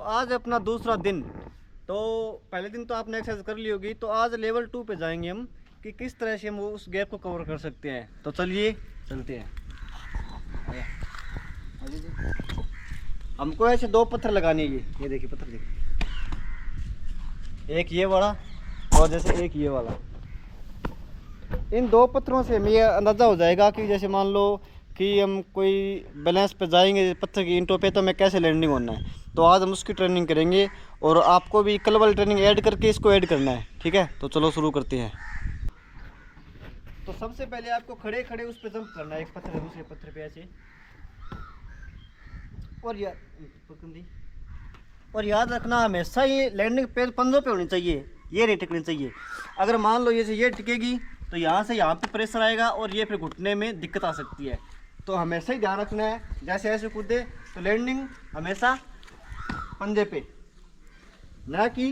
तो आज अपना दूसरा दिन। तो पहले दिन तो आपने एक्सरसाइज कर ली होगी, तो आज लेवल 2 पे जाएंगे हम कि किस तरह से हम वो उस गैप को कवर कर सकते हैं। तो चलिए चलते हैं। हमको ऐसे दो पत्थर लगाने हैं। ये देखिए पत्थर देखिए, एक ये वाला और जैसे एक ये वाला। इन दो पत्थरों से हमें यह अंदाज़ा हो जाएगा कि जैसे मान लो कि हम कोई बैलेंस पे जाएंगे पत्थर की ईंटों पे, तो हमें कैसे लैंडिंग होना है। तो आज हम उसकी ट्रेनिंग करेंगे और आपको भी कल वाली ट्रेनिंग ऐड करके इसको ऐड करना है, ठीक है। तो चलो शुरू करते हैं। तो सबसे पहले आपको खड़े खड़े उस पर जंप करना है, एक पत्थर है दूसरे पत्थर पे ऐसे। और याद रखना हमेशा ये लैंडिंग पे पंजों पे होनी चाहिए, ये नहीं टिकनी चाहिए। अगर मान लो ये टिकेगी तो यहाँ से यहाँ पे प्रेशर आएगा और ये फिर घुटने में दिक्कत आ सकती है। तो हमेशा ही ध्यान रखना है, जैसे ऐसे कूदे तो लैंडिंग हमेशा पंजे पे, ना कि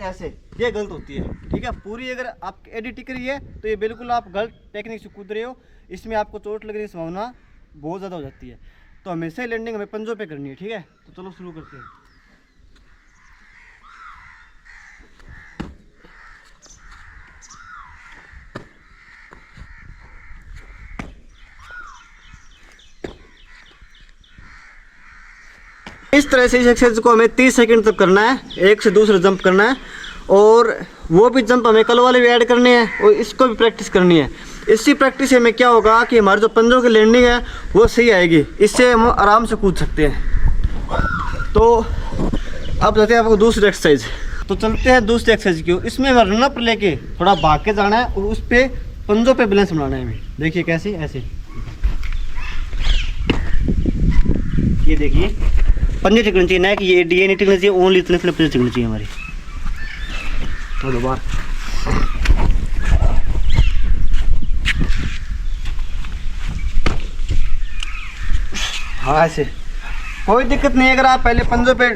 ऐसे। ये गलत होती है, ठीक है। पूरी अगर आप एडी टिक रही है तो ये बिल्कुल आप गलत टेक्निक से कूद रहे हो, इसमें आपको चोट लगने की संभावना बहुत ज़्यादा हो जाती है। तो हमेशा ही लैंडिंग हमें पंजों पे करनी है, ठीक है। तो चलो शुरू करते हैं। इस तरह से इस एक्सरसाइज को हमें 30 सेकंड तक करना है, एक से दूसरा जंप करना है। और वो भी जंप हमें कल वाले भी ऐड करने हैं और इसको भी प्रैक्टिस करनी है। इसी प्रैक्टिस से हमें क्या होगा कि हमारे जो पंजों की लैंडिंग है वो सही आएगी, इससे हम आराम से कूद सकते हैं। तो अब जाते हैं आपको दूसरी एक्सरसाइज। तो चलते हैं दूसरी एक्सरसाइज की। इसमें हमें रनअप लेके थोड़ा भाग के जाना है और उस पर पंजों पे बैलेंस बनाना है हमें। देखिए कैसे, ऐसे ये देखिए पंजे टिकनी चाहिए, ना कि ये नहीं टिकनी चाहिए, ओनली इतने पंजे टिकनी चाहिए हमारी। तो दोबारा हाँ ऐसे, कोई दिक्कत नहीं। अगर आप पहले पंजों पे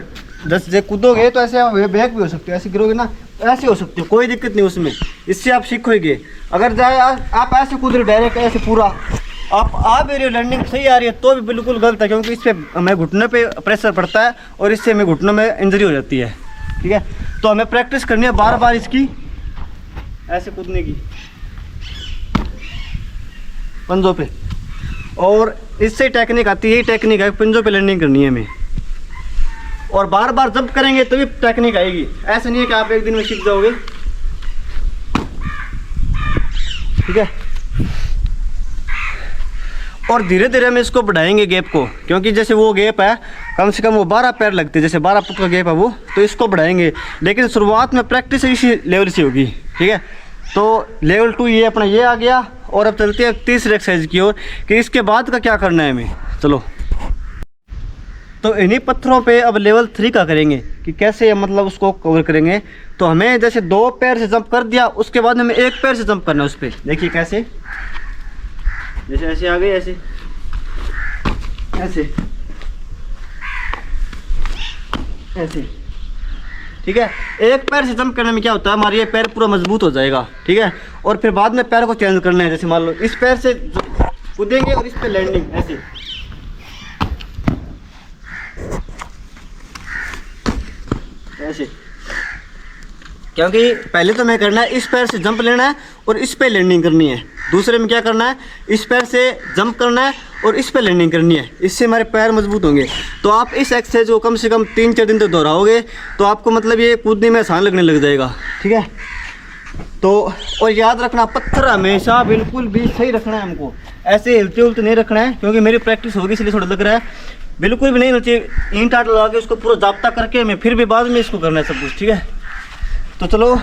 जैसे कूदोगे तो ऐसे बैक भी हो सकते हो, ऐसे गिरोगे ना तो ऐसे हो सकते हो, कोई दिक्कत नहीं उसमें। इससे आप सीखोगे। अगर जाए आप ऐसे कूद रहे हो डायरेक्ट ऐसे पूरा, आप आ भी रही हो, लैंडिंग सही आ रही है, तो भी बिल्कुल गलत है, क्योंकि इस पर हमें घुटने पे प्रेशर पड़ता है और इससे हमें घुटनों में इंजरी हो जाती है, ठीक है। तो हमें प्रैक्टिस करनी है बार बार इसकी, ऐसे कूदने की पंजों पे। और इससे टेक्निक आती है, टेक्निक है पंजों पे लैंडिंग करनी है हमें। और बार बार जंप करेंगे तो भी टेक्निक आएगी, ऐसा नहीं है कि आप एक दिन में सीख जाओगे, ठीक है। और धीरे धीरे हम इसको बढ़ाएंगे गैप को, क्योंकि जैसे वो गैप है कम से कम वो 12 पैर लगते हैं, जैसे 12 फुट का गैप है वो, तो इसको बढ़ाएंगे। लेकिन शुरुआत में प्रैक्टिस इसी लेवल से होगी, ठीक है। तो लेवल 2 ये अपना ये आ गया। और अब चलते हैं तीसरी एक्सरसाइज की ओर कि इसके बाद का क्या करना है हमें। चलो, तो इन्हीं पत्थरों पे अब लेवल 3 का करेंगे कि कैसे मतलब उसको कवर करेंगे। तो हमें जैसे 2 पैर से जंप कर दिया, उसके बाद हमें 1 पैर से जंप करना है उस पर। देखिए कैसे, जैसे ऐसे आ गए, ऐसे ऐसे ऐसे, ठीक है। 1 पैर से जंप करने में क्या होता है, हमारा ये पैर पूरा मजबूत हो जाएगा, ठीक है। और फिर बाद में पैर को चेंज करना है। जैसे मान लो इस पैर से कूदेंगे और इस पे लैंडिंग ऐसे, ऐसे, क्योंकि पहले तो मैं करना है इस पैर से जंप लेना है और इस पे लैंडिंग करनी है। दूसरे में क्या करना है, इस पैर से जंप करना है और इस पे लैंडिंग करनी है। इससे हमारे पैर मजबूत होंगे। तो आप इस एक्सरसाइज को कम से कम 3-4 दिन तक दोहराओगे तो आपको मतलब ये कूदने में आसान लगने लग जाएगा, ठीक है। तो और याद रखना, पत्थर हमेशा बिल्कुल भी सही रखना है हमको, ऐसे हिलते उलते नहीं रखना है। क्योंकि मेरी प्रैक्टिस होगी इसलिए थोड़ा लग रहा है, बिल्कुल भी नहीं नीचे ईंट आट लगा के उसको पूरा जाब्ता करके हमें फिर भी बाद में इसको करना है सब कुछ, ठीक है। तो चलो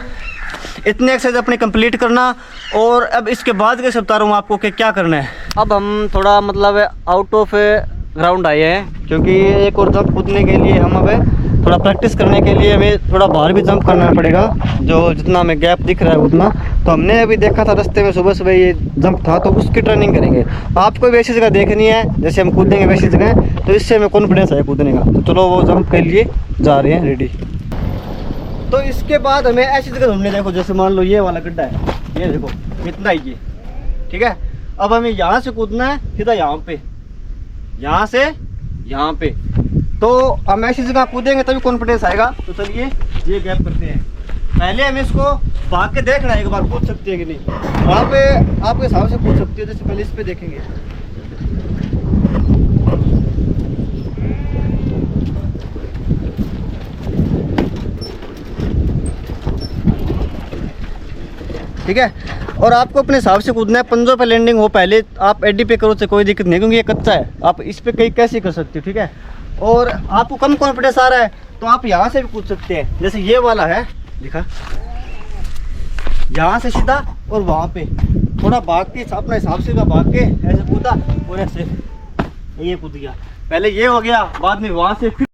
इतने एक्सरसाइज अपने कंप्लीट करना। और अब इसके बाद के सब बता रहा हूँ आपको कि क्या करना है। अब हम थोड़ा मतलब आउट ऑफ ग्राउंड आए हैं, क्योंकि एक और जंप कूदने के लिए हम अब थोड़ा प्रैक्टिस करने के लिए हमें थोड़ा बाहर भी जंप करना पड़ेगा, जो जितना हमें गैप दिख रहा है उतना। तो हमने अभी देखा था रास्ते में सुबह सुबह ये जंप था, तो उसकी ट्रेनिंग करेंगे। आपको वैसी जगह देखनी है जैसे हम कूदेंगे वैसी जगह, तो इससे हमें कॉन्फिडेंस है कूदने का। तो चलो वो जंप के लिए जा रहे हैं, रेडी। तो इसके बाद हमें ऐसी जगह ढूंढने, देखो जैसे मान लो ये वाला गड्ढा है, ये देखो इतना ही ये, ठीक है। अब हमें यहाँ से कूदना है सीधा यहाँ पे, यहाँ से यहाँ पे, तो हम ऐसी जगह कूदेंगे तभी कॉन्फिडेंस आएगा। तो चलिए ये गैप करते हैं। पहले हम इसको भाग के देखना है एक बार, कूद सकती है कि नहीं। वहाँ पे आपके हिसाब से कूद सकती है, जैसे पहले इस पे देखेंगे। ठीक है, और आपको अपने हिसाब से कूदना है। पंजों पे लैंडिंग हो, पहले आप एडी पे करो तो कोई दिक्कत नहीं, क्योंकि ये कच्चा है, आप इस पे कहीं कैसे कर सकते हो। ठीक है, और आपको कम कॉन्फिडेंस आ रहा है तो आप यहाँ से भी कूद सकते हैं। जैसे ये वाला है, दिखा, यहाँ से सीधा और वहाँ पे थोड़ा भाग के अपने हिसाब से भाग के ऐसे कूदा और ऐसे ये कूद गया। पहले ये हो गया, बाद में वहाँ से फिर।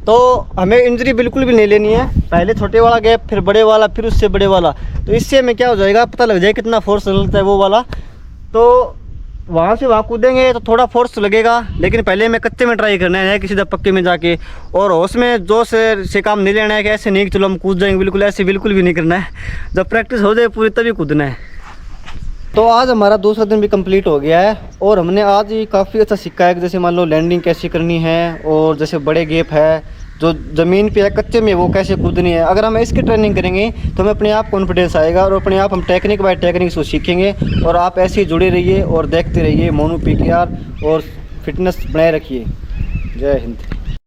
तो हमें इंजरी बिल्कुल भी नहीं लेनी है। पहले छोटे वाला गैप, फिर बड़े वाला, फिर उससे बड़े वाला। तो इससे हमें क्या हो जाएगा, पता लग जाएगा कितना फोर्स चलता है वो वाला। तो वहाँ से वहाँ कूदेंगे तो थोड़ा फोर्स तो लगेगा, लेकिन पहले हमें कच्चे में ट्राई करना है कि सीधा पक्के में जाके। और होश में जोश से काम नहीं लेना है कि ऐसे नहीं कि चलो हम कूद जाएंगे, बिल्कुल ऐसे बिल्कुल भी नहीं करना है। जब प्रैक्टिस हो जाए पूरी तभी कूदना है। तो आज हमारा दूसरा दिन भी कंप्लीट हो गया है और हमने आज ही काफ़ी अच्छा सीखा है कि जैसे मान लो लैंडिंग कैसे करनी है, और जैसे बड़े गैप है जो ज़मीन पे है कच्चे में वो कैसे कूदनी है। अगर हम इसकी ट्रेनिंग करेंगे तो हमें अपने आप कॉन्फिडेंस आएगा और अपने आप हम टेक्निक बाय टेक्निक से सीखेंगे। और आप ऐसे ही जुड़े रहिए और देखते रहिए मोनू PKR और फिटनेस बनाए रखिए। जय हिंद।